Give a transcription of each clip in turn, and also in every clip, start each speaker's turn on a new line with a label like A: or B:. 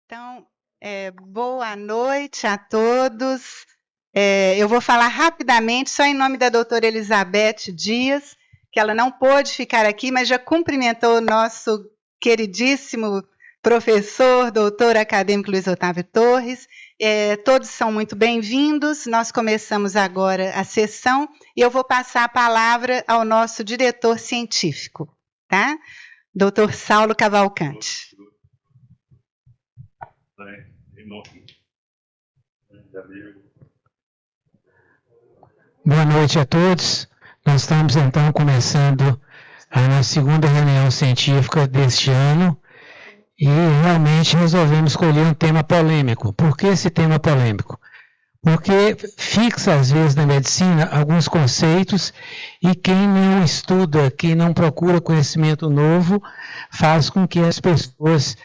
A: Então, boa noite a todos. Eu vou falar rapidamente, só em nome da doutora Elizabeth Dias, que ela não pôde ficar aqui, mas já cumprimentou o nosso queridíssimo professor, doutor acadêmico Luiz Otávio Torres. Todos são muito bem-vindos. Nós começamos agora a sessão e eu vou passar a palavra ao nosso diretor científico, tá? Doutor Saulo Cavalcante.
B: Boa noite a todos. Nós estamos então começando a nossa segunda reunião científica deste ano e realmente resolvemos escolher um tema polêmico. Por que esse tema polêmico? Porque fixa às vezes na medicina alguns conceitos e quem não estuda, quem não procura conhecimento novo, faz com que as pessoas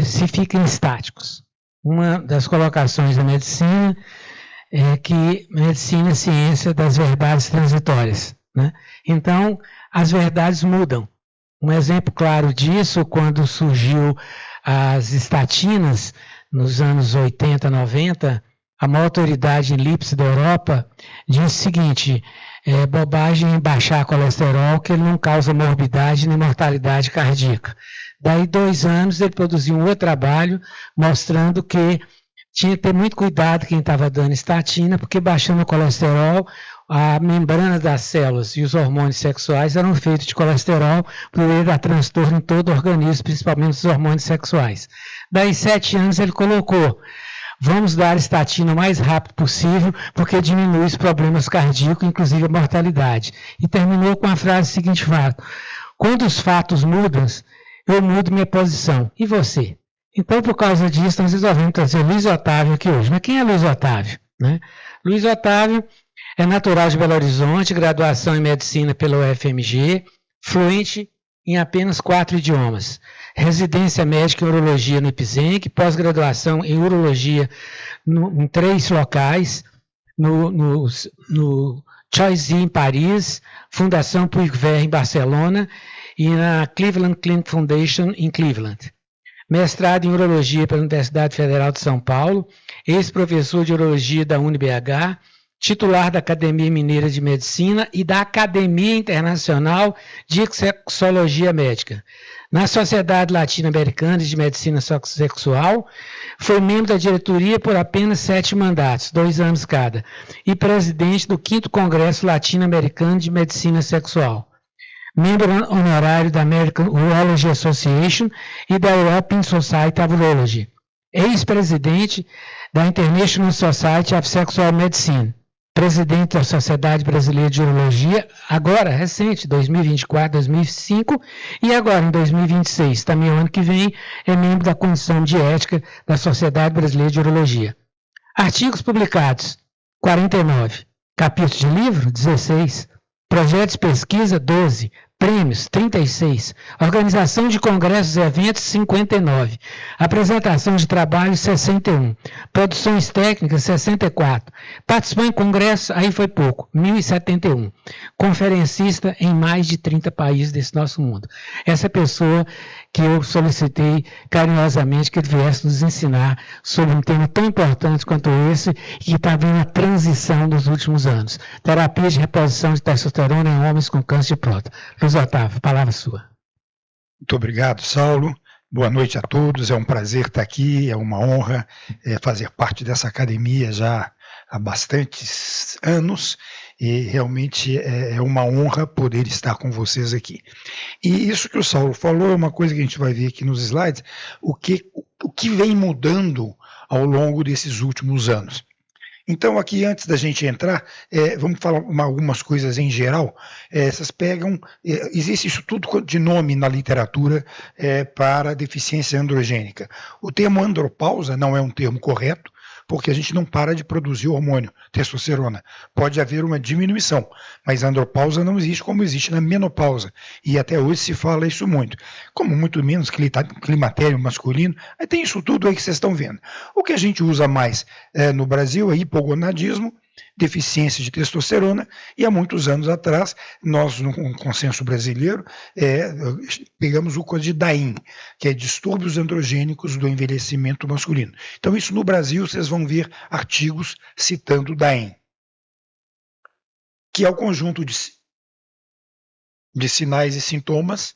B: se fiquem estáticos. Uma das colocações da medicina é que medicina é ciência das verdades transitórias, né? Então, as verdades mudam. Um exemplo claro disso, quando surgiu as estatinas, nos anos 80, 90, a maior autoridade em lipase da Europa disse o seguinte: é bobagem baixar colesterol, que ele não causa morbidade nem mortalidade cardíaca. Daí 2 anos ele produziu um outro trabalho mostrando que tinha que ter muito cuidado quem estava dando estatina, porque baixando o colesterol, a membrana das células e os hormônios sexuais eram feitos de colesterol, poderia dar transtorno em todo o organismo, principalmente os hormônios sexuais. Daí 7 anos ele colocou: vamos dar estatina o mais rápido possível, porque diminui os problemas cardíacos, inclusive a mortalidade. E terminou com a frase seguinte: quando os fatos mudam, eu mudo minha posição. E você? Então, por causa disso, nós resolvemos trazer Luiz Otávio aqui hoje. Mas quem é Luiz Otávio, né? Luiz Otávio é natural de Belo Horizonte, graduação em medicina pela UFMG, fluente em apenas 4 idiomas. Residência médica em urologia no IPZENC, pós-graduação em urologia em 3 locais, no Choisy em Paris, Fundação Puig Vert em Barcelona e na Cleveland Clinic Foundation em Cleveland. Mestrado em urologia pela Universidade Federal de São Paulo, ex-professor de urologia da UniBH, titular da Academia Mineira de Medicina e da Academia Internacional de Sexologia Médica. Na Sociedade Latino-Americana de Medicina Sexual, foi membro da diretoria por apenas 7 mandatos, 2 anos cada, e presidente do 5º Congresso Latino-Americano de Medicina Sexual. Membro honorário da American Urology Association e da European Society of Urology. Ex-presidente da International Society of Sexual Medicine. Presidente da Sociedade Brasileira de Urologia, agora, recente, 2024, 2005, e agora, em 2026, também o ano que vem, é membro da Comissão de Ética da Sociedade Brasileira de Urologia. Artigos publicados, 49. Capítulos de livro, 16. Projetos de pesquisa, 12. Prêmios, 36. Organização de congressos e eventos, 59. Apresentação de trabalhos, 61. Produções técnicas, 64. Participou em congressos, aí foi pouco, 1071. Conferencista em mais de 30 países desse nosso mundo. Essa pessoa que eu solicitei carinhosamente que ele viesse nos ensinar sobre um tema tão importante quanto esse e que está vendo a transição dos últimos anos. Terapia de reposição de testosterona em homens com câncer de próstata. Luiz Otávio, palavra sua.
C: Muito obrigado, Saulo. Boa noite a todos. É um prazer estar aqui, é uma honra fazer parte dessa academia já há bastantes anos. E realmente é uma honra poder estar com vocês aqui. E isso que o Saulo falou é uma coisa que a gente vai ver aqui nos slides, o que vem mudando ao longo desses últimos anos. Então, aqui, antes da gente entrar, vamos falar algumas coisas em geral. Essas pegam, existe isso tudo de nome na literatura para deficiência androgênica. O termo andropausa não é um termo correto, porque a gente não para de produzir hormônio, testosterona. Pode haver uma diminuição, mas a andropausa não existe como existe na menopausa. E até hoje se fala isso muito. Como muito menos climatério masculino, aí tem isso tudo aí que vocês estão vendo. O que a gente usa mais no Brasil é hipogonadismo deficiência de testosterona, e há muitos anos atrás, nós, no consenso brasileiro, pegamos o código de DAIM, que é distúrbios androgênicos do envelhecimento masculino. Então, isso no Brasil, vocês vão ver artigos citando DAIM, que é o conjunto de sinais e sintomas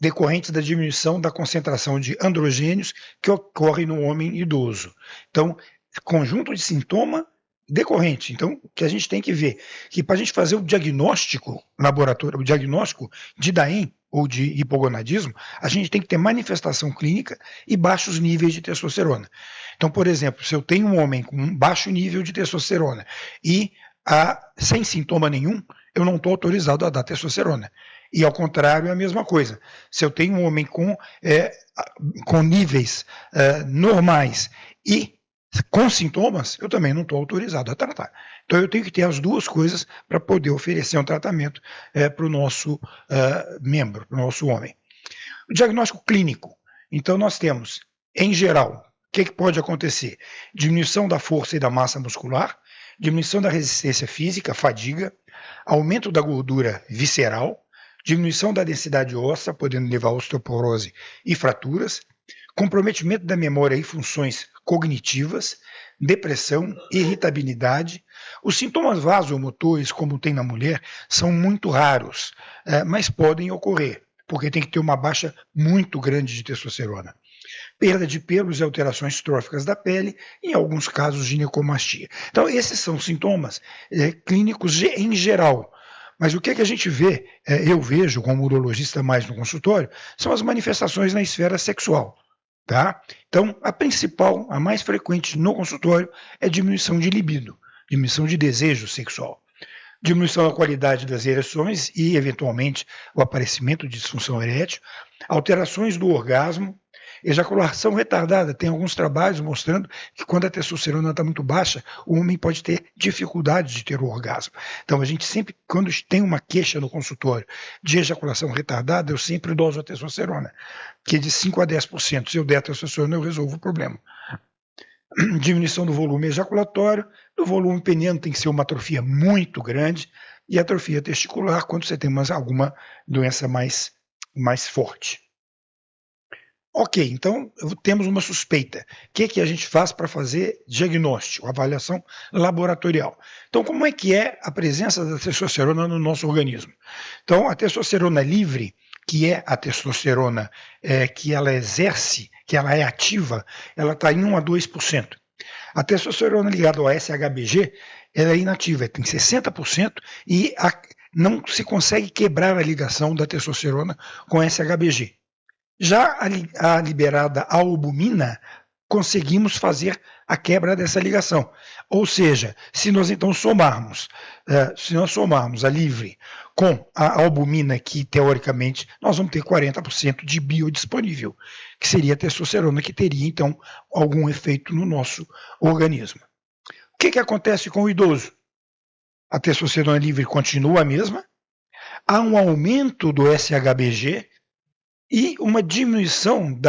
C: decorrentes da diminuição da concentração de androgênios que ocorre no homem idoso. Então, conjunto de sintoma decorrente. Então, o que a gente tem que ver, que para a gente fazer o diagnóstico laboratório, o diagnóstico de DAIM ou de hipogonadismo, a gente tem que ter manifestação clínica e baixos níveis de testosterona. Então, por exemplo, se eu tenho um homem com um baixo nível de testosterona e sem sintoma nenhum, eu não estou autorizado a dar testosterona. E, ao contrário, é a mesma coisa. Se eu tenho um homem com níveis normais e com sintomas, eu também não estou autorizado a tratar. Então, eu tenho que ter as duas coisas para poder oferecer um tratamento para o nosso membro, para o nosso homem. O diagnóstico clínico. Então, nós temos, em geral, o que pode acontecer? Diminuição da força e da massa muscular, diminuição da resistência física, fadiga, aumento da gordura visceral, diminuição da densidade óssea, podendo levar a osteoporose e fraturas, comprometimento da memória e funções cognitivas, depressão, irritabilidade. Os sintomas vasomotores, como tem na mulher, são muito raros, mas podem ocorrer, porque tem que ter uma baixa muito grande de testosterona. Perda de pelos e alterações tróficas da pele, em alguns casos ginecomastia. Então, esses são sintomas clínicos em geral. Mas o que a gente vê, eu vejo como urologista mais no consultório, são as manifestações na esfera sexual. Tá? Então, a principal, a mais frequente no consultório é diminuição de libido, diminuição de desejo sexual, diminuição da qualidade das ereções e, eventualmente, o aparecimento de disfunção erétil, alterações do orgasmo, ejaculação retardada. Tem alguns trabalhos mostrando que quando a testosterona está muito baixa, o homem pode ter dificuldade de ter o orgasmo. Então, a gente sempre, quando tem uma queixa no consultório de ejaculação retardada, eu sempre doso a testosterona, que é de 5 a 10%. Se eu der a testosterona, eu resolvo o problema. Diminuição do volume ejaculatório, do volume peniano tem que ser uma atrofia muito grande, e atrofia testicular quando você tem alguma doença mais forte. Ok, então temos uma suspeita. O que a gente faz para fazer diagnóstico, avaliação laboratorial? Então, como é que é a presença da testosterona no nosso organismo? Então, a testosterona livre, que é a testosterona que ela exerce, que ela é ativa, ela está em 1 a 2%. A testosterona ligada ao SHBG, ela é inativa, tem 60% e não se consegue quebrar a ligação da testosterona com SHBG. Já a liberada albumina, conseguimos fazer a quebra dessa ligação. Ou seja, se nós então somarmos a livre com a albumina, que teoricamente nós vamos ter 40% de biodisponível, que seria a testosterona, que teria então algum efeito no nosso organismo. O que acontece com o idoso? A testosterona livre continua a mesma, há um aumento do SHBG, e uma diminuição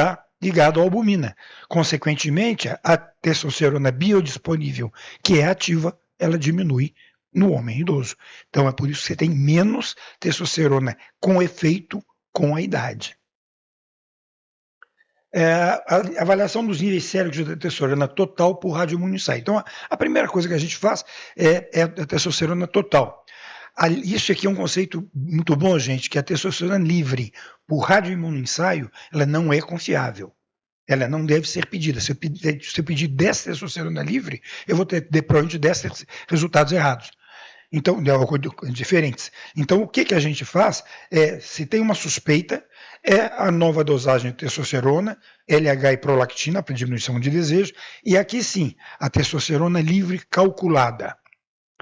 C: ligada à albumina. Consequentemente, a testosterona biodisponível, que é ativa, ela diminui no homem idoso. Então, é por isso que você tem menos testosterona com efeito com a idade. A avaliação dos níveis séricos de testosterona total por radioimunoensaio. Então, a primeira coisa que a gente faz é a testosterona total. Isso aqui é um conceito muito bom, gente, que a testosterona livre por radioimunoensaio, ela não é confiável. Ela não deve ser pedida. Se eu pedir 10 testosterona livre, eu vou ter provavelmente 10 resultados errados. Então, diferentes. Então, o que a gente faz se tem uma suspeita, a nova dosagem de testosterona, LH e prolactina para diminuição de desejo, e aqui sim, a testosterona livre calculada.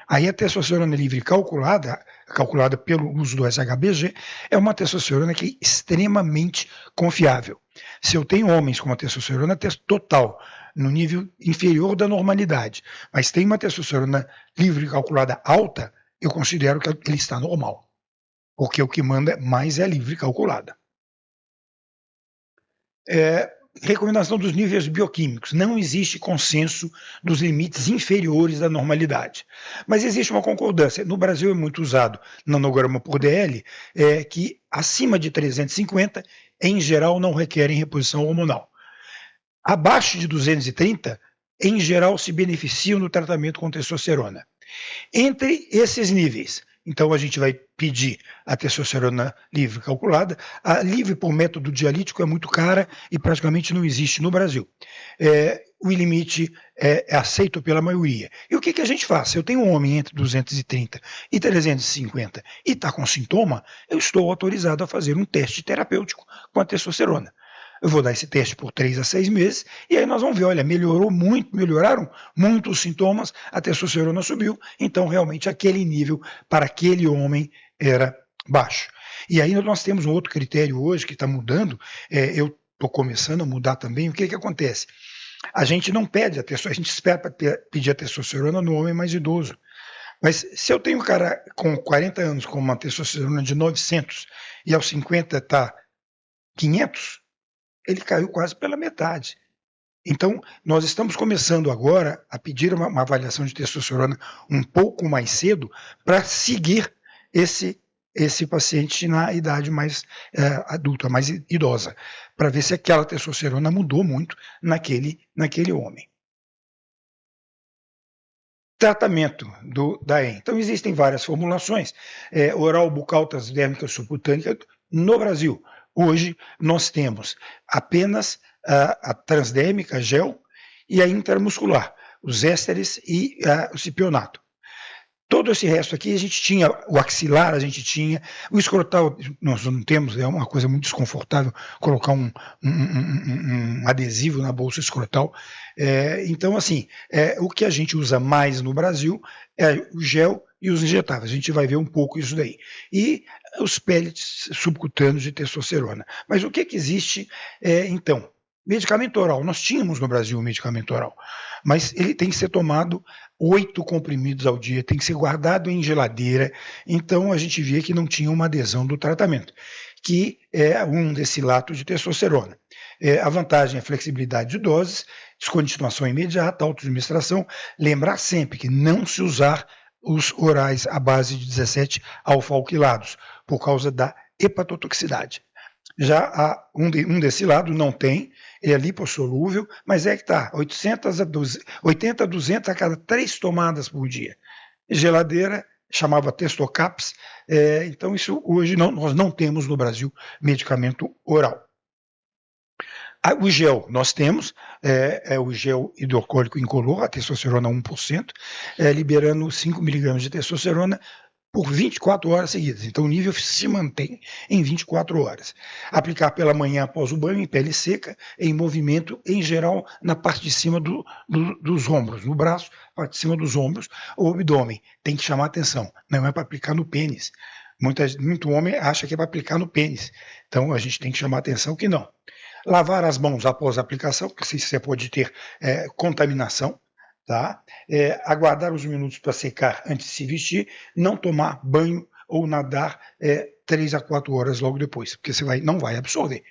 C: Aí a testosterona livre calculada pelo uso do SHBG, é uma testosterona que é extremamente confiável. Se eu tenho homens com uma testosterona total no nível inferior da normalidade, mas tem uma testosterona livre calculada alta, eu considero que ele está normal, porque o que manda mais é a livre calculada. recomendação dos níveis bioquímicos. Não existe consenso dos limites inferiores da normalidade. Mas existe uma concordância. No Brasil é muito usado nanograma por DL, que acima de 350, em geral, não requerem reposição hormonal. Abaixo de 230, em geral, se beneficiam do tratamento com testosterona. Entre esses níveis, então a gente vai pedir a testosterona livre calculada. A livre por método dialítico é muito cara e praticamente não existe no Brasil. O limite é aceito pela maioria. E o que a gente faz? Se eu tenho um homem entre 230 e 350 e está com sintoma, eu estou autorizado a fazer um teste terapêutico com a testosterona. Eu vou dar esse teste por 3 a 6 meses, e aí nós vamos ver, olha, melhoraram muito os sintomas, a testosterona subiu, então realmente aquele nível para aquele homem era baixo. E aí nós temos um outro critério hoje que está mudando, eu estou começando a mudar também. O que acontece? A gente não pede a testosterona, a gente espera para pedir a testosterona no homem mais idoso. Mas se eu tenho um cara com 40 anos com uma testosterona de 900 e aos 50 está 500, ele caiu quase pela metade. Então, nós estamos começando agora a pedir uma avaliação de testosterona um pouco mais cedo para seguir esse paciente na idade mais adulta, mais idosa, para ver se aquela testosterona mudou muito naquele homem. Tratamento da EN. Então, existem várias formulações. Oral, bucal, transdérmica, subcutânea. No Brasil, hoje, nós temos apenas a transdérmica, gel, e a intramuscular, os ésteres e o cipionato. Todo esse resto aqui, a gente tinha, o axilar a gente tinha, o escrotal nós não temos, é uma coisa muito desconfortável colocar um adesivo na bolsa escrotal. Então, assim, o que a gente usa mais no Brasil é o gel e os injetáveis. A gente vai ver um pouco isso daí. E os pellets subcutâneos de testosterona. Mas o que existe, então? Medicamento oral. Nós tínhamos no Brasil um medicamento oral, mas ele tem que ser tomado 8 comprimidos ao dia, tem que ser guardado em geladeira. Então a gente via que não tinha uma adesão do tratamento, que é um desilato de testosterona. A vantagem é a flexibilidade de doses, descontinuação imediata, autoadministração. Lembrar sempre que não se usar os orais à base de 17 alfa-alquilados, por causa da hepatotoxicidade. Já um destilado não tem, ele é lipossolúvel, mas que está 80 a 200 a cada 3 tomadas por dia. Geladeira, chamava Testocaps, então isso hoje nós não temos no Brasil medicamento oral. O gel nós temos, o gel hidroalcoólico incolor, a testosterona 1%, liberando 5 mg de testosterona por 24 horas seguidas. Então o nível se mantém em 24 horas. Aplicar pela manhã após o banho, em pele seca, em movimento, em geral, na parte de cima dos ombros, no braço, parte de cima dos ombros, ou abdômen. Tem que chamar atenção, não é para aplicar no pênis. Muito homem acha que é para aplicar no pênis. Então a gente tem que chamar atenção que não. Lavar as mãos após a aplicação, porque você pode ter contaminação. Tá? Aguardar os minutos para secar antes de se vestir, não tomar banho ou nadar 3 a 4 horas logo depois, porque você não vai absorver.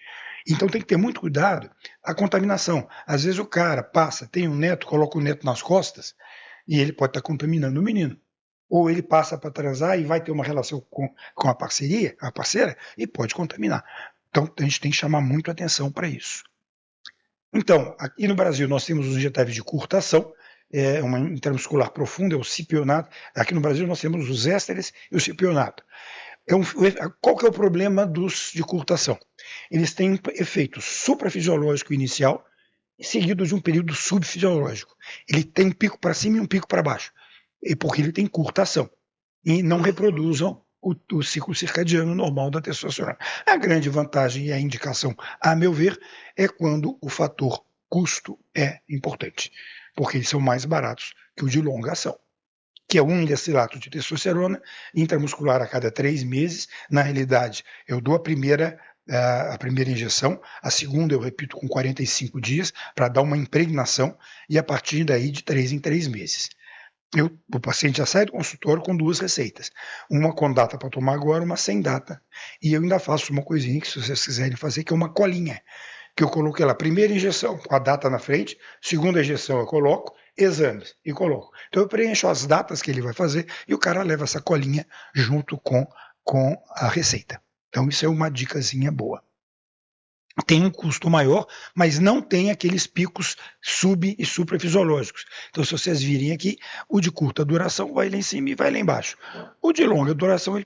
C: Então tem que ter muito cuidado. A contaminação, às vezes o cara passa, tem um neto, coloca o neto nas costas e ele pode estar contaminando o menino. Ou ele passa para transar e vai ter uma relação com a parceira, e pode contaminar. Então a gente tem que chamar muito atenção para isso. Então, aqui no Brasil nós temos os injetáveis de curta ação, uma intramuscular profunda, é o cipionato. Aqui no Brasil nós temos os ésteres e o cipionato. Qual que é o problema dos de curta ação? Eles têm efeito suprafisiológico inicial, seguido de um período subfisiológico. Ele tem um pico para cima e um pico para baixo, porque ele tem curta ação, e não reproduzam o ciclo circadiano normal da testosterona. A grande vantagem e a indicação, a meu ver, é quando o fator custo é importante, porque eles são mais baratos que o de longa ação, que é um destilato de testosterona intramuscular a cada 3 meses. Na realidade, eu dou a primeira injeção, a segunda eu repito com 45 dias, para dar uma impregnação, e a partir daí de 3 em 3 meses. O paciente já sai do consultório com 2 receitas, uma com data para tomar agora, uma sem data, e eu ainda faço uma coisinha que, se vocês quiserem fazer, que é uma colinha. que eu coloquei lá, primeira injeção, com a data na frente, segunda injeção eu coloco, exames, e coloco. Então eu preencho as datas que ele vai fazer e o cara leva essa colinha junto com a receita. Então isso é uma dicasinha boa. Tem um custo maior, mas não tem aqueles picos sub- e suprafisiológicos. Então, se vocês virem aqui, o de curta duração vai lá em cima e vai lá embaixo. O de longa duração, ele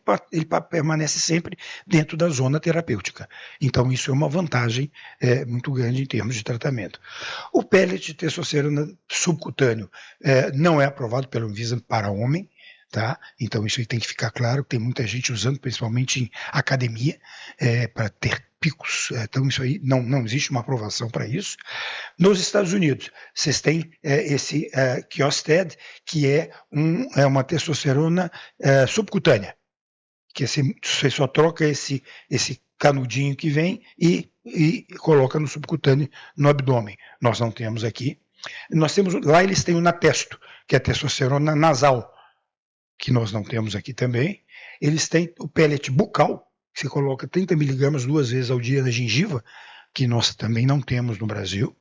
C: permanece sempre dentro da zona terapêutica. Então, isso é uma vantagem muito grande em termos de tratamento. O pellet de testosterona subcutâneo não é aprovado pela Anvisa para homem. Tá? Então isso aí tem que ficar claro, tem muita gente usando, principalmente em academia, para ter picos, então isso aí não existe uma aprovação para isso. Nos Estados Unidos, vocês têm esse Qiosted, que é uma testosterona subcutânea, que você só troca esse canudinho que vem e coloca no subcutâneo, no abdômen. Nós não temos aqui. Lá eles têm o Natesto, que é a testosterona nasal, que nós não temos aqui também. Eles têm o pellet bucal, que você coloca 30 miligramas 2 vezes ao dia na gengiva, que nós também não temos no Brasil.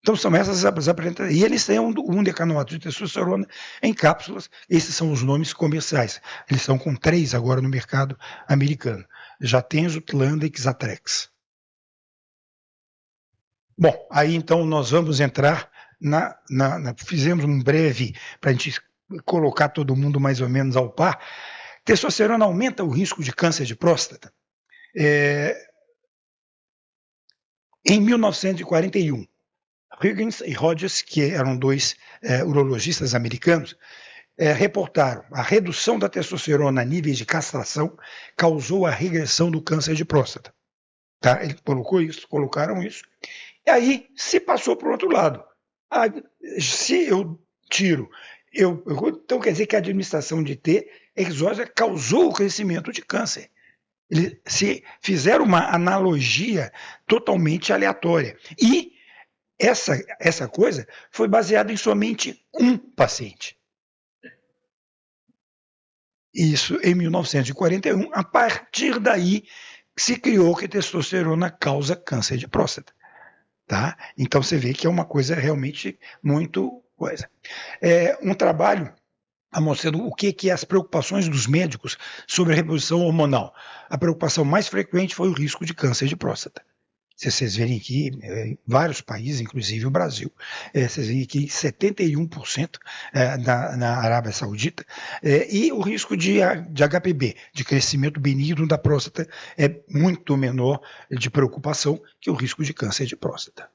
C: Então são essas as apresentações. E eles têm um decanoato de testosterona em cápsulas. Esses são os nomes comerciais. Eles estão com 3 agora no mercado americano. Jatenzo, Tlanda e Xatrex. Bom, aí então nós vamos entrar fizemos um breve para a gente colocar todo mundo mais ou menos ao par. Testosterona aumenta o risco de câncer de próstata. Em 1941, Higgins e Rogers, que eram 2 urologistas americanos, reportaram a redução da testosterona a níveis de castração causou a regressão do câncer de próstata. Tá? Ele colocaram isso. E aí se passou para o outro lado. Se eu tiro... Então quer dizer que a administração de T exógena causou o crescimento de câncer. Se fizeram uma analogia totalmente aleatória. E essa coisa foi baseada em somente um paciente. Isso em 1941. A partir daí se criou que a testosterona causa câncer de próstata. Tá? Então você vê que é uma coisa realmente muito... um trabalho mostrando o que é as preocupações dos médicos sobre a reposição hormonal. A preocupação mais frequente foi o risco de câncer de próstata. Se vocês verem aqui, vários países, inclusive o Brasil, vocês veem aqui 71% na Arábia Saudita, e o risco de HPB, de crescimento benigno da próstata, é muito menor de preocupação que o risco de câncer de próstata.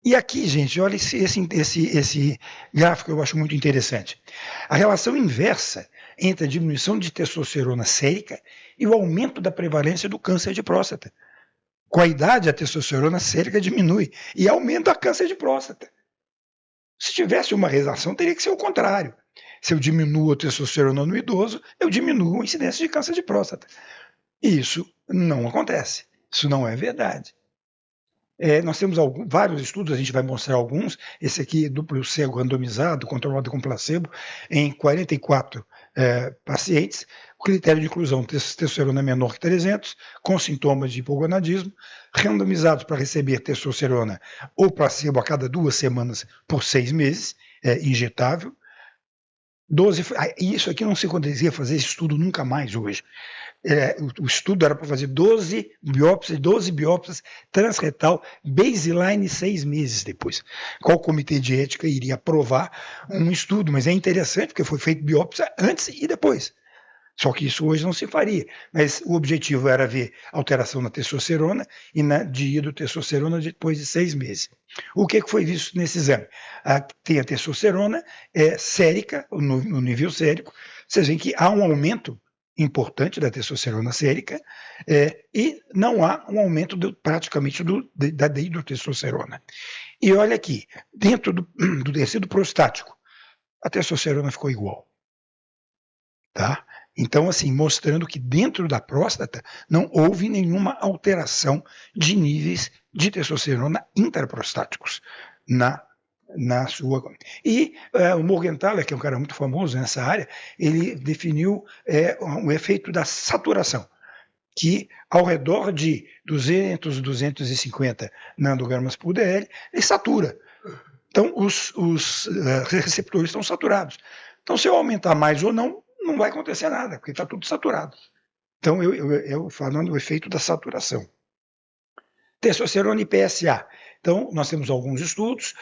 C: E aqui, gente, olha esse gráfico que eu acho muito interessante. A relação inversa entre a diminuição de testosterona sérica e o aumento da prevalência do câncer de próstata. Com a idade, a testosterona sérica diminui e aumenta o câncer de próstata. Se tivesse uma relação, teria que ser o contrário. Se eu diminuo a testosterona no idoso, eu diminuo a incidência de câncer de próstata. E isso não acontece. Isso não é verdade. Nós temos vários estudos, a gente vai mostrar alguns. Esse aqui, duplo cego randomizado, controlado com placebo, em 44 pacientes. O critério de inclusão, testosterona menor que 300, com sintomas de hipogonadismo, randomizados para receber testosterona ou placebo a cada 2 semanas por 6 meses, injetável. Isso aqui não se conseguia fazer esse estudo nunca mais hoje. O estudo era para fazer 12 biópsias transretal, baseline 6 meses depois. Qual comitê de ética iria aprovar um estudo? Mas é interessante porque foi feito biópsia antes e depois. Só que isso hoje não se faria. Mas o objetivo era ver alteração na testosterona e na dihidrotestosterona depois de 6 meses. O que foi visto nesse exame? Tem a testosterona sérica, no nível sérico. Vocês veem que há um aumento importante da testosterona sérica e não há um aumento praticamente da dihidrotestosterona. E olha aqui, dentro do tecido prostático, a testosterona ficou igual. Tá? Então, assim, mostrando que dentro da próstata não houve nenhuma alteração de níveis de testosterona intraprostáticos na sua... E o Morgenthaler, que é um cara muito famoso nessa área, ele definiu o efeito da saturação. que ao redor de 200, 250 nanogramas por DL, ele satura. Então, os receptores estão saturados. Então, se eu aumentar mais ou não, não vai acontecer nada, porque está tudo saturado. Então, eu falando do efeito da saturação. Testosterona e PSA. Então, nós temos alguns estudos.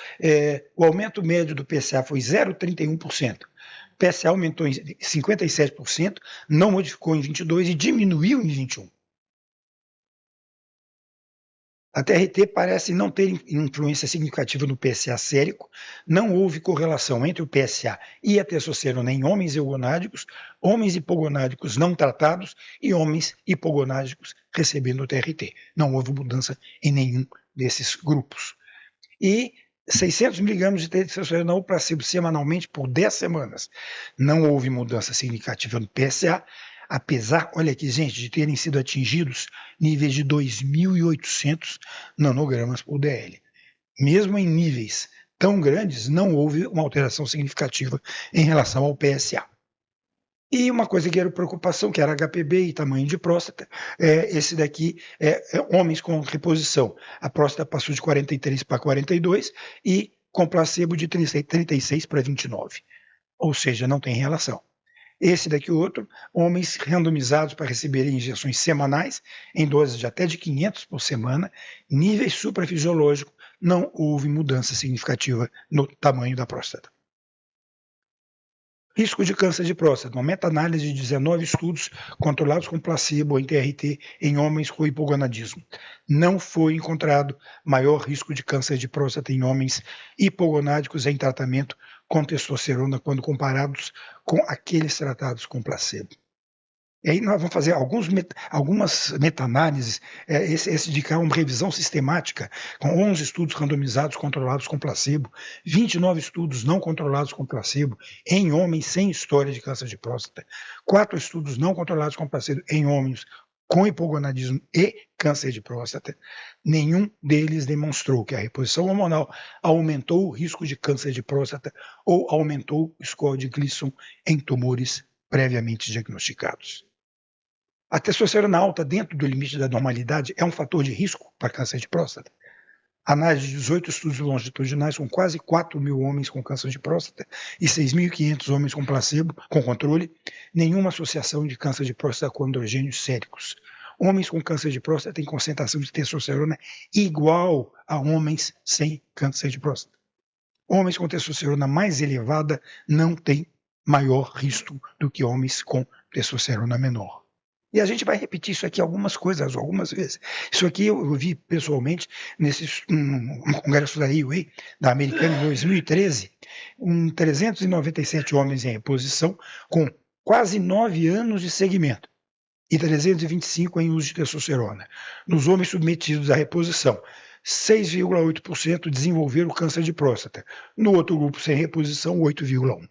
C: O aumento médio do PSA foi 0,31%. O PSA aumentou em 57%, não modificou em 22% e diminuiu em 21%. A TRT parece não ter influência significativa no PSA sérico, não houve correlação entre o PSA e a testosterona em homens eugonádicos, homens hipogonádicos não tratados e homens hipogonádicos recebendo o TRT. Não houve mudança em nenhum desses grupos. E 600 mg de testosterona ou placebo semanalmente por 10 semanas. Não houve mudança significativa no PSA, apesar, olha aqui, gente, de terem sido atingidos níveis de 2.800 nanogramas por DL. Mesmo em níveis tão grandes, não houve uma alteração significativa em relação ao PSA. E uma coisa que era preocupação, que era HPB e tamanho de próstata, esse daqui homens com reposição. A próstata passou de 43 para 42 e com placebo de 36 para 29. Ou seja, não tem relação. Esse daqui outro, homens randomizados para receberem injeções semanais, em doses de até de 500 por semana, níveis suprafisiológicos, não houve mudança significativa no tamanho da próstata. Risco de câncer de próstata, uma meta-análise de 19 estudos controlados com placebo em TRT em homens com hipogonadismo. Não foi encontrado maior risco de câncer de próstata em homens hipogonádicos em tratamento com testosterona quando comparados com aqueles tratados com placebo. E aí nós vamos fazer algumas meta-análises, esse de cá uma revisão sistemática, com 11 estudos randomizados controlados com placebo, 29 estudos não controlados com placebo, em homens sem história de câncer de próstata, 4 estudos não controlados com placebo em homens com hipogonadismo e câncer de próstata. Nenhum deles demonstrou que a reposição hormonal aumentou o risco de câncer de próstata ou aumentou o score de Gleason em tumores previamente diagnosticados. A testosterona alta dentro do limite da normalidade é um fator de risco para câncer de próstata. Análise de 18 estudos longitudinais com quase 4.000 homens com câncer de próstata e 6.500 homens com placebo, com controle, nenhuma associação de câncer de próstata com androgênios séricos. Homens com câncer de próstata têm concentração de testosterona igual a homens sem câncer de próstata. Homens com testosterona mais elevada não têm maior risco do que homens com testosterona menor. E a gente vai repetir isso aqui algumas vezes. Isso aqui eu vi pessoalmente nesse congresso da AUA, da Americana, em 2013, 397 homens em reposição, com quase 9 anos de segmento, e 325 em uso de testosterona. Nos homens submetidos à reposição, 6,8% desenvolveram câncer de próstata. No outro grupo sem reposição, 8,1%.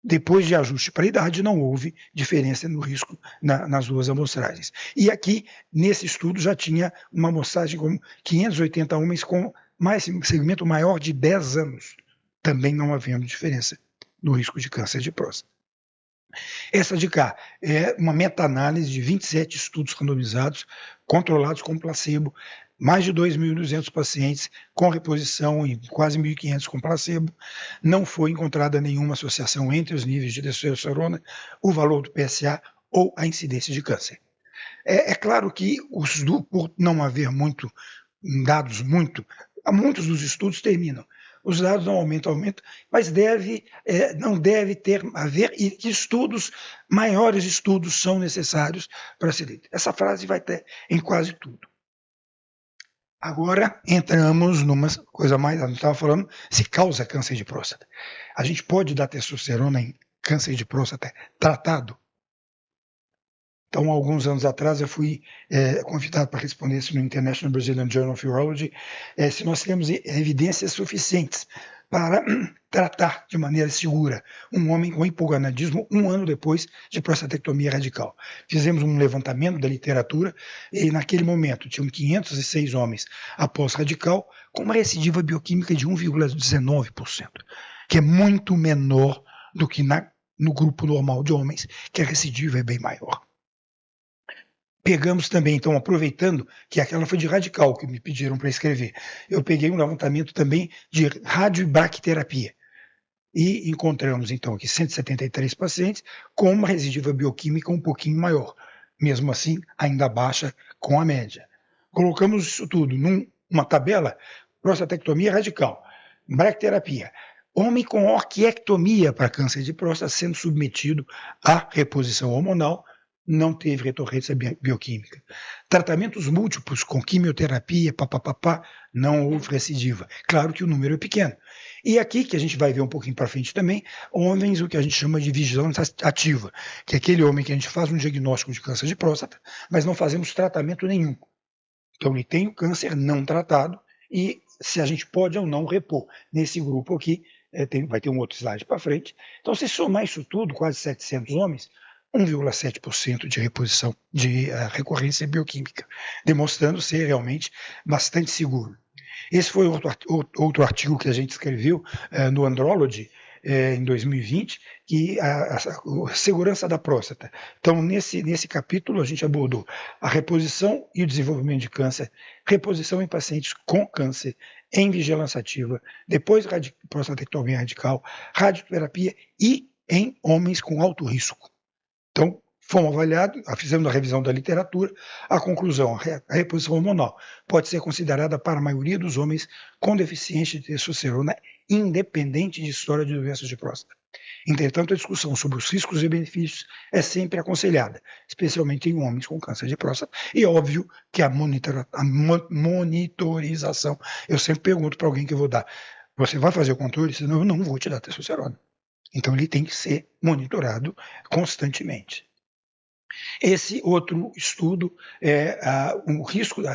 C: Depois de ajuste para a idade, não houve diferença no risco nas duas amostragens. E aqui, nesse estudo, já tinha uma amostragem com 580 homens com um segmento maior de 10 anos, também não havendo diferença no risco de câncer de próstata. Essa de cá é uma meta-análise de 27 estudos randomizados, controlados com placebo, mais de 2.200 pacientes com reposição e quase 1.500 com placebo. Não foi encontrada nenhuma associação entre os níveis de testosterona, o valor do PSA ou a incidência de câncer. É claro que, por não haver dados, muitos dos estudos terminam. Os dados não aumentam, mas não deve haver maiores estudos são necessários para ser lido. Essa frase vai ter em quase tudo. Agora entramos numa coisa mais, a gente estava falando, se causa câncer de próstata. A gente pode dar testosterona em câncer de próstata tratado? Então, alguns anos atrás, eu fui convidado para responder isso no International Brazilian Journal of Urology, se nós temos evidências suficientes para tratar de maneira segura um homem com hipogonadismo 1 ano depois de prostatectomia radical. Fizemos um levantamento da literatura e naquele momento tinham 506 homens após radical com uma recidiva bioquímica de 1,19%, que é muito menor do que no grupo normal de homens, que a recidiva é bem maior. Pegamos também, então, aproveitando que aquela foi de radical que me pediram para escrever, eu peguei um levantamento também de radiobraquiterapia. E encontramos, então, aqui 173 pacientes com uma recidiva bioquímica um pouquinho maior. Mesmo assim, ainda baixa com a média. Colocamos isso tudo numa tabela, prostatectomia radical, braquiterapia. Homem com orquiectomia para câncer de próstata sendo submetido à reposição hormonal, não teve retorrência bioquímica. Tratamentos múltiplos com quimioterapia, não houve recidiva. Claro que o número é pequeno. E aqui, que a gente vai ver um pouquinho para frente também, homens, o que a gente chama de vigilância ativa, que é aquele homem que a gente faz um diagnóstico de câncer de próstata, mas não fazemos tratamento nenhum. Então ele tem o câncer não tratado e se a gente pode ou não repor. Nesse grupo aqui, vai ter um outro slide para frente. Então, se somar isso tudo, quase 700 homens, 1,7% de reposição, de recorrência bioquímica, demonstrando ser realmente bastante seguro. Esse foi outro artigo que a gente escreveu no Andrology, em 2020, que a segurança da próstata. Então, nesse capítulo, a gente abordou a reposição e o desenvolvimento de câncer, reposição em pacientes com câncer, em vigilância ativa, depois prostatectomia radical, radioterapia e em homens com alto risco. Então, fomos avaliados, fizemos a revisão da literatura, a conclusão, a reposição hormonal pode ser considerada para a maioria dos homens com deficiência de testosterona, independente de história de doenças de próstata. Entretanto, a discussão sobre os riscos e benefícios é sempre aconselhada, especialmente em homens com câncer de próstata. E óbvio que a monitorização, eu sempre pergunto para alguém que eu vou dar, você vai fazer o controle? Senão eu não vou te dar testosterona. Então ele tem que ser monitorado constantemente. Esse outro estudo é o risco da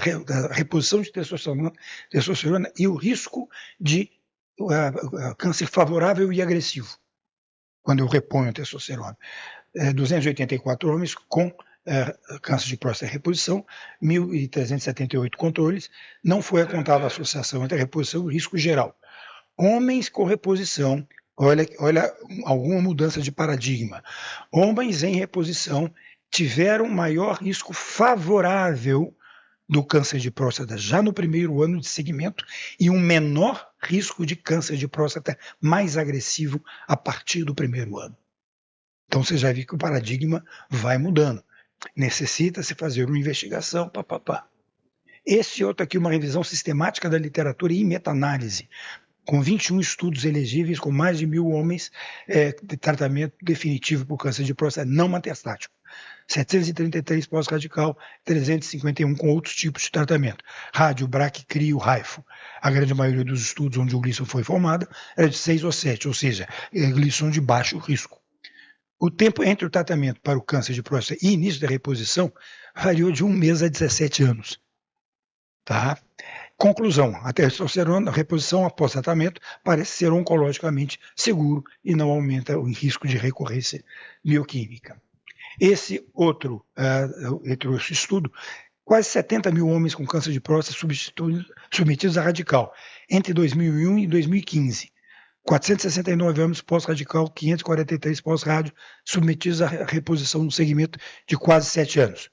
C: reposição de testosterona e o risco de câncer favorável e agressivo, quando eu reponho a testosterona. 284 homens com câncer de próstata e reposição, 1.378 controles, não foi apontada a associação entre a reposição e o risco geral. Homens com reposição, olha alguma mudança de paradigma. Homens em reposição tiveram maior risco favorável do câncer de próstata já no primeiro ano de seguimento e um menor risco de câncer de próstata mais agressivo a partir do primeiro ano. Então você já viu que o paradigma vai mudando. Necessita-se fazer uma investigação, Esse outro aqui, uma revisão sistemática da literatura e meta-análise, com 21 estudos elegíveis, com mais de 1.000 homens de tratamento definitivo por câncer de próstata não metastático. 733 pós-radical, 351 com outros tipos de tratamento. Rádio, braque, crio, raifo. A grande maioria dos estudos onde o Gleason foi formado era de 6 ou 7, ou seja, Gleason de baixo risco. O tempo entre o tratamento para o câncer de próstata e início da reposição variou de 1 mês a 17 anos. Tá? Conclusão, a testosterona, a reposição após tratamento, parece ser oncologicamente seguro e não aumenta o risco de recorrência bioquímica. Esse outro estudo, quase 70.000 homens com câncer de próstata submetidos a radical entre 2001 e 2015. 469 homens pós-radical, 543 pós-rádio, submetidos à reposição no segmento de quase 7 anos.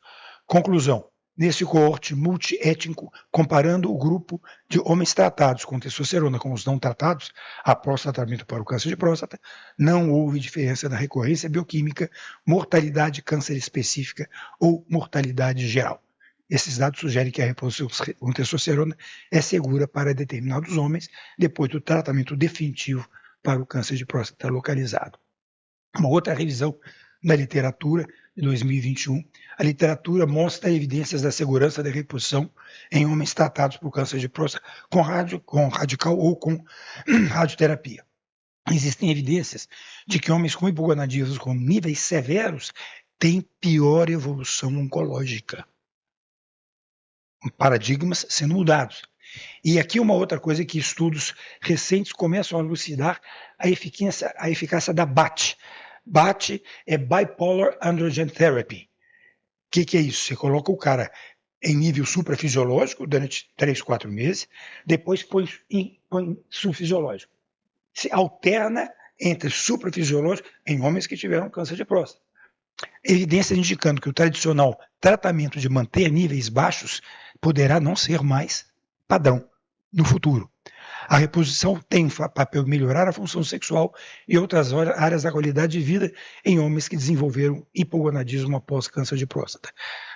C: Conclusão, nesse coorte multiétnico, comparando o grupo de homens tratados com testosterona com os não tratados, após tratamento para o câncer de próstata, não houve diferença na recorrência bioquímica, mortalidade câncer específica ou mortalidade geral. Esses dados sugerem que a reposição com testosterona é segura para determinados homens depois do tratamento definitivo para o câncer de próstata localizado. Uma outra revisão da literatura de 2021, a literatura mostra evidências da segurança da reposição em homens tratados por câncer de próstata com radical ou com radioterapia. Existem evidências de que homens com hipogonadismo com níveis severos têm pior evolução oncológica. Paradigmas sendo mudados. E aqui uma outra coisa que estudos recentes começam a elucidar a eficácia da BAT. BAT é Bipolar Androgen Therapy. O que é isso? Você coloca o cara em nível suprafisiológico durante 3, 4 meses, depois põe subfisiológico. Se alterna entre suprafisiológico em homens que tiveram câncer de próstata. Evidências indicando que o tradicional tratamento de manter níveis baixos poderá não ser mais padrão no futuro. A reposição tem papel de melhorar a função sexual e outras áreas da qualidade de vida em homens que desenvolveram hipogonadismo após câncer de próstata.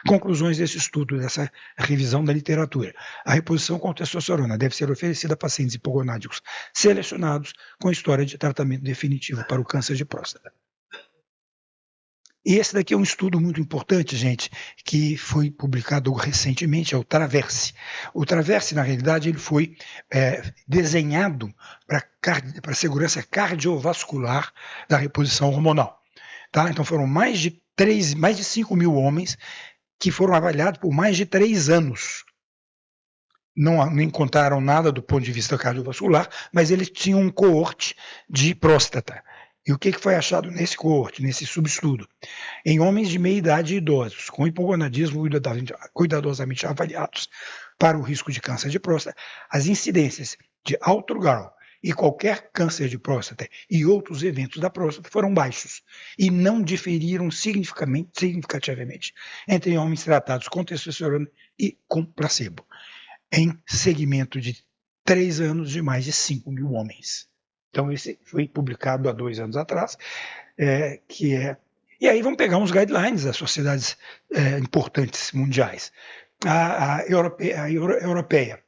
C: Conclusões desse estudo, dessa revisão da literatura. A reposição com testosterona deve ser oferecida a pacientes hipogonádicos selecionados com história de tratamento definitivo para o câncer de próstata. E esse daqui é um estudo muito importante, gente, que foi publicado recentemente, é o Traverse. O Traverse, na realidade, ele foi desenhado para a segurança cardiovascular da reposição hormonal. Tá? Então foram mais de 5 mil homens que foram avaliados por mais de 3 anos. Não encontraram nada do ponto de vista cardiovascular, mas eles tinham um coorte de próstata. E o que foi achado nesse coorte, nesse subestudo? Em homens de meia idade e idosos, com hipogonadismo cuidadosamente avaliados para o risco de câncer de próstata, as incidências de alto grau e qualquer câncer de próstata e outros eventos da próstata foram baixos e não diferiram significativamente entre homens tratados com testosterona e com placebo, em segmento de 3 anos de mais de 5 mil homens. Então, esse foi publicado há 2 anos atrás, E aí vamos pegar uns guidelines das sociedades importantes mundiais. A europeia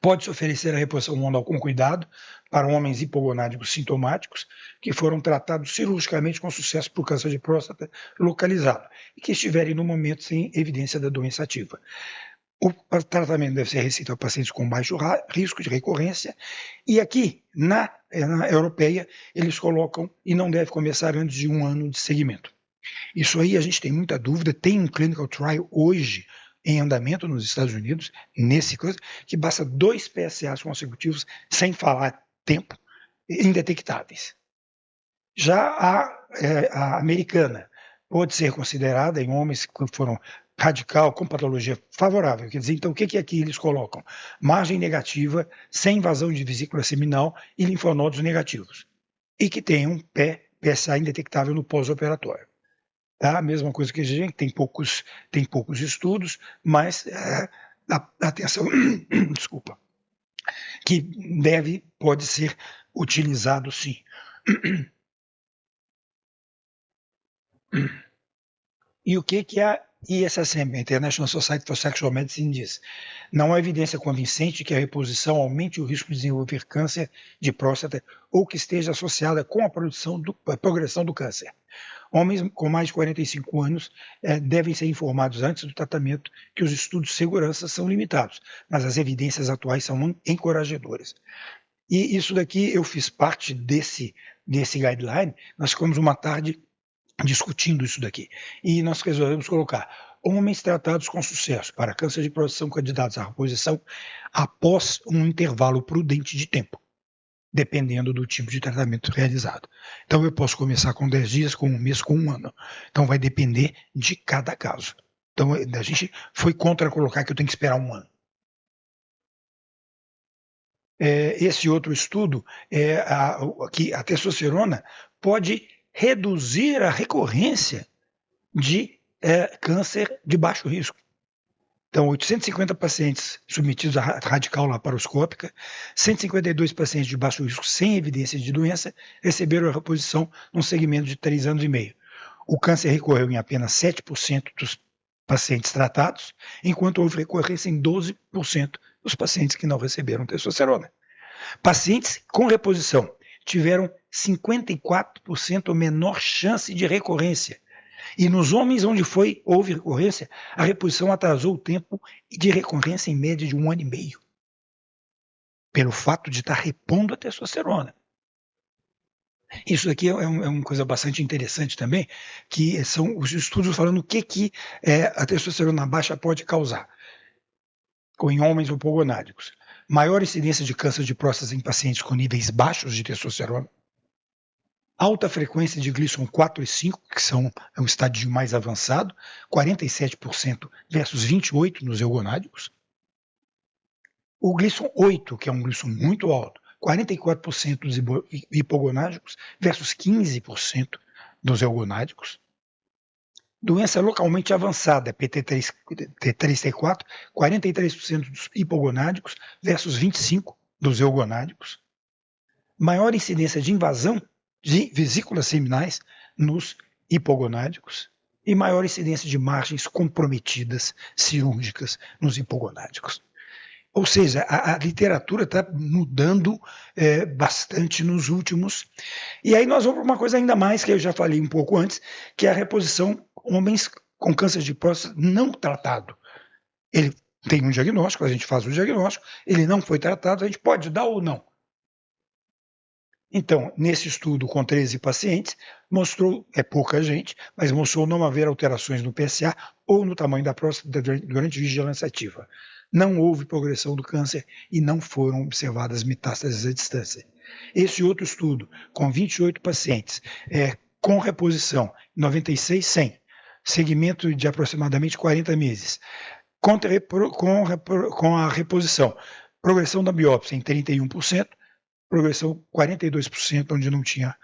C: pode-se oferecer a reposição hormonal com cuidado para homens hipogonádicos sintomáticos que foram tratados cirurgicamente com sucesso por câncer de próstata localizado e que estiverem no momento sem evidência da doença ativa. O tratamento deve ser restrito a pacientes com baixo risco de recorrência. E aqui, na europeia, eles colocam e não deve começar antes de 1 ano de seguimento. Isso aí a gente tem muita dúvida. Tem um clinical trial hoje em andamento nos Estados Unidos, nesse coisa, que basta 2 PSAs consecutivos, sem falar tempo, indetectáveis. Já a americana pode ser considerada em homens que foram radical com patologia favorável. Quer dizer, então o que aqui eles colocam? Margem negativa, sem invasão de vesícula seminal e linfonodos negativos. E que tem um PSA indetectável no pós-operatório. Tá? A mesma coisa que a gente tem poucos estudos, mas atenção, desculpa, que pode ser utilizado sim. E o que a ISSM, International Society for Sexual Medicine, diz? Não há evidência convincente que a reposição aumente o risco de desenvolver câncer de próstata ou que esteja associada com a progressão do câncer. Homens com mais de 45 anos devem ser informados antes do tratamento que os estudos de segurança são limitados, mas as evidências atuais são encorajadoras. E isso daqui, eu fiz parte desse guideline, nós ficamos uma tarde discutindo isso daqui. E nós resolvemos colocar homens tratados com sucesso para câncer de próstata são candidatos à reposição após um intervalo prudente de tempo, dependendo do tipo de tratamento realizado. Então eu posso começar com 10 dias, com 1 mês, com 1 ano. Então vai depender de cada caso. Então a gente foi contra colocar que eu tenho que esperar 1 ano. Esse outro estudo, que a testosterona pode reduzir a recorrência de câncer de baixo risco. Então, 850 pacientes submetidos à radical laparoscópica, 152 pacientes de baixo risco sem evidência de doença receberam a reposição num segmento de 3 anos e meio. O câncer recorreu em apenas 7% dos pacientes tratados, enquanto houve recorrência em 12% dos pacientes que não receberam testosterona. Pacientes com reposição tiveram 54% menor chance de recorrência. E nos homens onde houve recorrência, a reposição atrasou o tempo de recorrência em média de 1 ano e meio. Pelo fato de estar repondo a testosterona. Isso aqui é uma coisa bastante interessante também, que são os estudos falando o que a testosterona baixa pode causar em homens hipogonádicos. Maior incidência de câncer de próstata em pacientes com níveis baixos de testosterona, alta frequência de Gleason 4 e 5, que é um estádio mais avançado, 47% versus 28% nos eugonádicos. O Gleason 8, que é um Gleason muito alto, 44% dos hipogonádicos versus 15% dos eugonádicos. Doença localmente avançada, PT3, T3T4, 43% dos hipogonádicos versus 25% dos eugonádicos. Maior incidência de invasão de vesículas seminais nos hipogonádicos e maior incidência de margens comprometidas cirúrgicas nos hipogonádicos. Ou seja, a literatura está mudando bastante nos últimos. E aí nós vamos para uma coisa ainda mais, que eu já falei um pouco antes, que é a reposição homens com câncer de próstata não tratado. Ele tem um diagnóstico, a gente faz o diagnóstico, ele não foi tratado, a gente pode dar ou não. Então, nesse estudo com 13 pacientes, mostrou, é pouca gente, mas mostrou não haver alterações no PSA ou no tamanho da próstata durante vigilância ativa. Não houve progressão do câncer e não foram observadas metástases à distância. Esse outro estudo, com 28 pacientes, com reposição, 96, 100, segmento de aproximadamente 40 meses, com a reposição, progressão da biópsia em 31%, progressão 42%, onde não tinha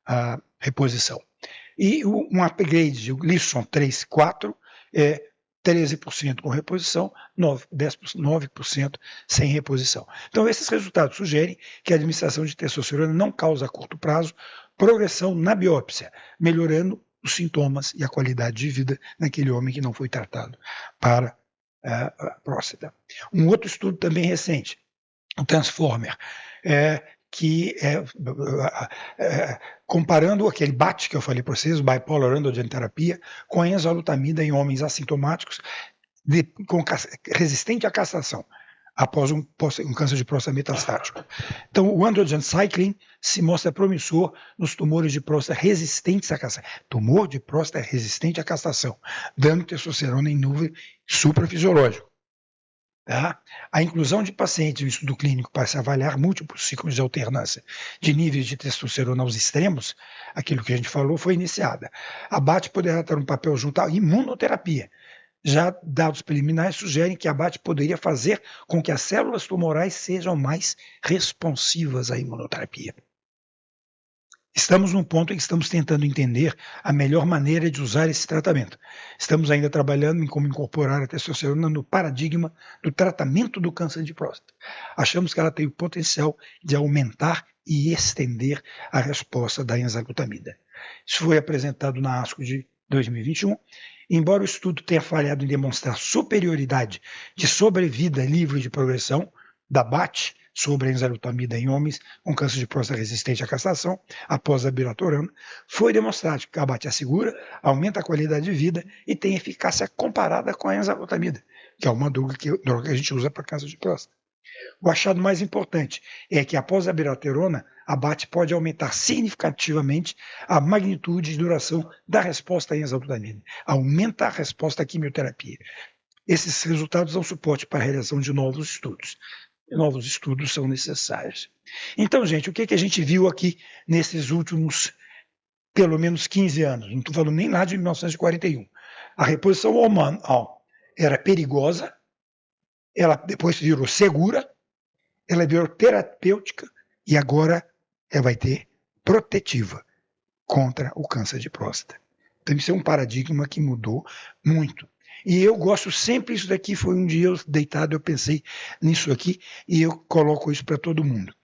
C: a reposição. E um upgrade de Gleason 3, 4, 13% com reposição, 9% sem reposição. Então, esses resultados sugerem que a administração de testosterona não causa a curto prazo progressão na biópsia, melhorando os sintomas e a qualidade de vida naquele homem que não foi tratado para a próstata. Um outro estudo também recente, o Transformer, comparando aquele BAT que eu falei para vocês, Bipolar Androgen Terapia, com a enzalutamida em homens assintomáticos resistente à castração, após um câncer de próstata metastático. Então, o androgen cycling se mostra promissor nos tumores de próstata resistentes à castração. Tumor de próstata resistente à castração, dando testosterona em nível suprafisiológico. Tá? A inclusão de pacientes no estudo clínico para se avaliar múltiplos ciclos de alternância de níveis de testosterona aos extremos, aquilo que a gente falou, foi iniciada. A BAT poderá ter um papel junto à imunoterapia. Já dados preliminares sugerem que a BAT poderia fazer com que as células tumorais sejam mais responsivas à imunoterapia. Estamos num ponto em que estamos tentando entender a melhor maneira de usar esse tratamento. Estamos ainda trabalhando em como incorporar a testosterona no paradigma do tratamento do câncer de próstata. Achamos que ela tem o potencial de aumentar e estender a resposta da enzalutamida. Isso foi apresentado na ASCO de 2021. Embora o estudo tenha falhado em demonstrar superioridade de sobrevida livre de progressão da BAT sobre a enzalutamida em homens com câncer de próstata resistente à castração após a abiraterona, foi demonstrado que a BAT é segura, aumenta a qualidade de vida e tem eficácia comparada com a enzalutamida, que é uma droga que a gente usa para câncer de próstata. O achado mais importante é que após a abiraterona, a BAT pode aumentar significativamente a magnitude e duração da resposta à enzalutamida, aumenta a resposta à quimioterapia. Esses resultados dão suporte para a realização de novos estudos. Novos estudos são necessários. Então, gente, o que a gente viu aqui nesses últimos, pelo menos 15 anos? Não estou falando nem lá de 1941. A reposição hormonal era perigosa, ela depois virou segura, ela virou terapêutica e agora ela vai ter protetiva contra o câncer de próstata. Então, isso é um paradigma que mudou muito. E eu gosto sempre, isso daqui foi um dia eu deitado, eu pensei nisso aqui e eu coloco isso para todo mundo.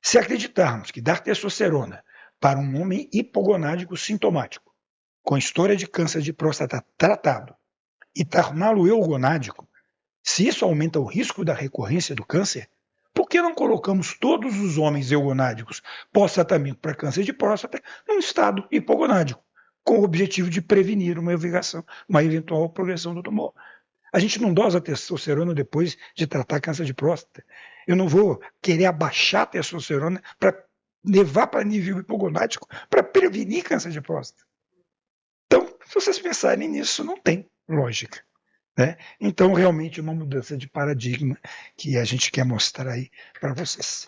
C: Se acreditarmos que dar testosterona para um homem hipogonádico sintomático, com história de câncer de próstata tratado, e torná-lo eugonádico, se isso aumenta o risco da recorrência do câncer, por que não colocamos todos os homens eugonádicos pós-tratamento para câncer de próstata num estado hipogonádico, com o objetivo de prevenir uma eventual progressão do tumor? A gente não dosa testosterona depois de tratar câncer de próstata. Eu não vou querer abaixar a testosterona para levar para nível hipogonádico para prevenir câncer de próstata. Então, se vocês pensarem nisso, não tem lógica. Né? Então, realmente, uma mudança de paradigma que a gente quer mostrar aí para vocês.